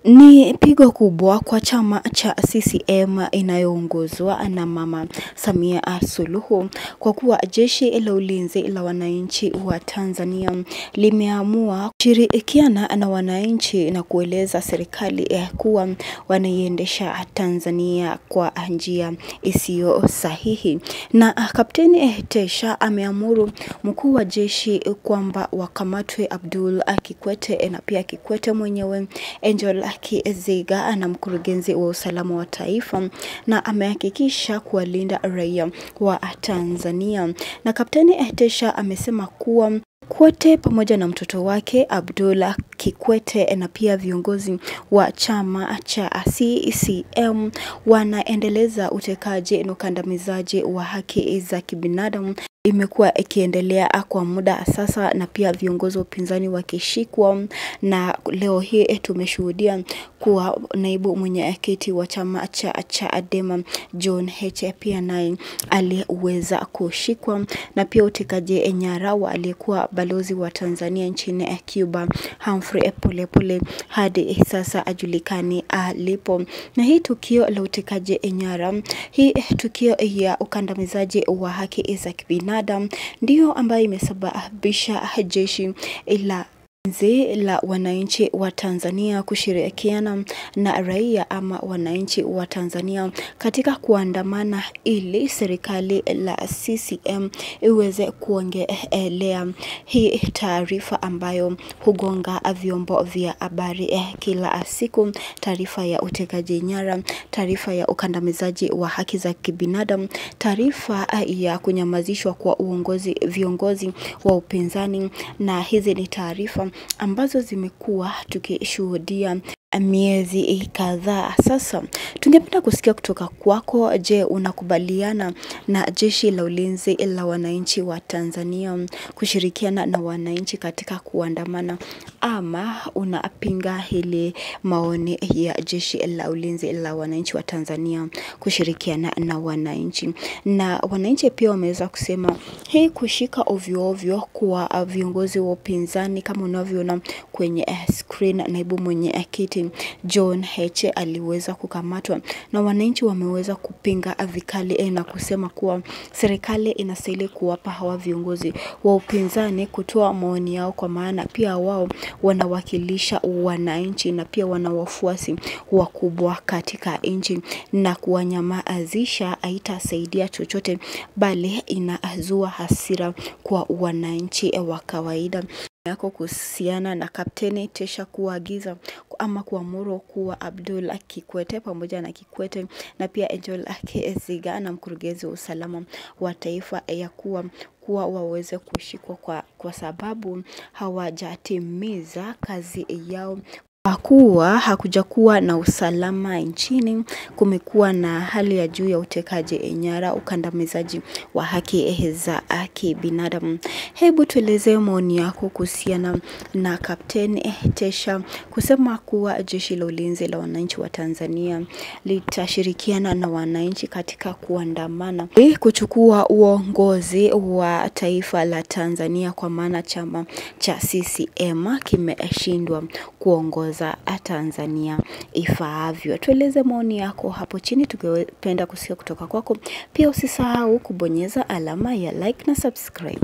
Ni pigo kubwa kwa chama cha CCM inayoongozwa na Mama Samia Suluhu kwa kuwa jeshi la ulinzi la wananchi wa Tanzania limeamua kushirikiana na wananchi na kueleza serikali kuwa wanaiendesha Tanzania kwa njia isiyo sahihi. Na Kapteni Tesha ameamuru mkuu wa jeshi kwamba wakamatwe Abdul Kikwete na pia Kikwete mwenyewe, Angel Kiziga na mkurugenzi wa usalama wa taifa, na amehakikisha kuwalinda raia wa Tanzania. Na Kapteni Tesha amesema kuwa Kikwete pamoja na mtoto wake Abdullah Kikwete na pia viongozi wa chama cha CCM wanaendeleza utekaji na ukandamizaji wa haki za kibinadamu imekuwa ikiendelea kwa muda sasa, na pia viongozi wa upinzani wakishikwa. Na leo hii tumeshuhudia kuwa naibu mwenyekiti wa chama cha Chadema John Heche pia naye aliweza kushikwa, na pia utekaji nyara wa aliyekuwa balozi wa Tanzania nchini Cuba Humphrey Polepole hadi sasa ajulikani alipo. Na hii tukio la utekaji nyara, hii tukio ya ukandamizaji wa haki za kibinadamu ndio ambayo imesababisha jeshi la wananchi wa Tanzania kushirikiana na raia ama wananchi wa Tanzania katika kuandamana ili serikali la CCM iweze kuongelea hii taarifa ambayo hugonga vyombo vya habari kila siku, taarifa ya utekaji nyara, taarifa ya ukandamizaji wa haki za kibinadamu, taarifa ya kunyamazishwa kwa viongozi wa upinzani. Na hizi ni taarifa ambazo zimekuwa tukishuhudia miezi kadhaa sasa. Tungependa kusikia kutoka kwako. Je, unakubaliana na jeshi la ulinzi la wananchi wa Tanzania kushirikiana na wananchi katika kuandamana, ama unapinga hili maoni ya jeshi la ulinzi la wananchi wa Tanzania kushirikiana na wananchi? Na wananchi pia wameweza kusema hii kushika ovyo ovyo kwa viongozi wa upinzani kama unavyoona kwenye screen, naibu mwenyekiti John Heche aliweza kukamatwa, na wananchi wameweza kupinga vikali na kusema kuwa serikali inastahili kuwapa hawa viongozi wa upinzani kutoa maoni yao, kwa maana pia wao wanawakilisha wananchi na pia wana wafuasi wakubwa katika nchi, na kuwanyamazisha haitasaidia chochote bali inazua hasira kwa wananchi wa kawaida. Yako kuhusiana na Kapteni Tesha kuagiza ama kuamuru kuwa Abdullah Kikwete pamoja na Kikwete na pia Angel Kiziga na mkurugenzi wa usalama wa taifa ya kuwa waweze kushikwa kwa sababu hawajatimiza kazi yao. Kuwa hakujakuwa na usalama nchini, kumekuwa na hali ya juu ya utekaji nyara, ukandamizaji wa haki za kibinadamu. Hebu tueleze maoni yako kuhusiana na Kapteni Tesha kusema kuwa jeshi la ulinzi la wananchi wa Tanzania litashirikiana na wananchi katika kuandamana kuchukua uongozi wa taifa la Tanzania, kwa maana chama cha CCM kimeshindwa kuongoza Tanzania ifaavyo. Tueleze maoni yako hapo chini, tungependa kusikia kutoka kwako. Pia usisahau kubonyeza alama ya like na subscribe.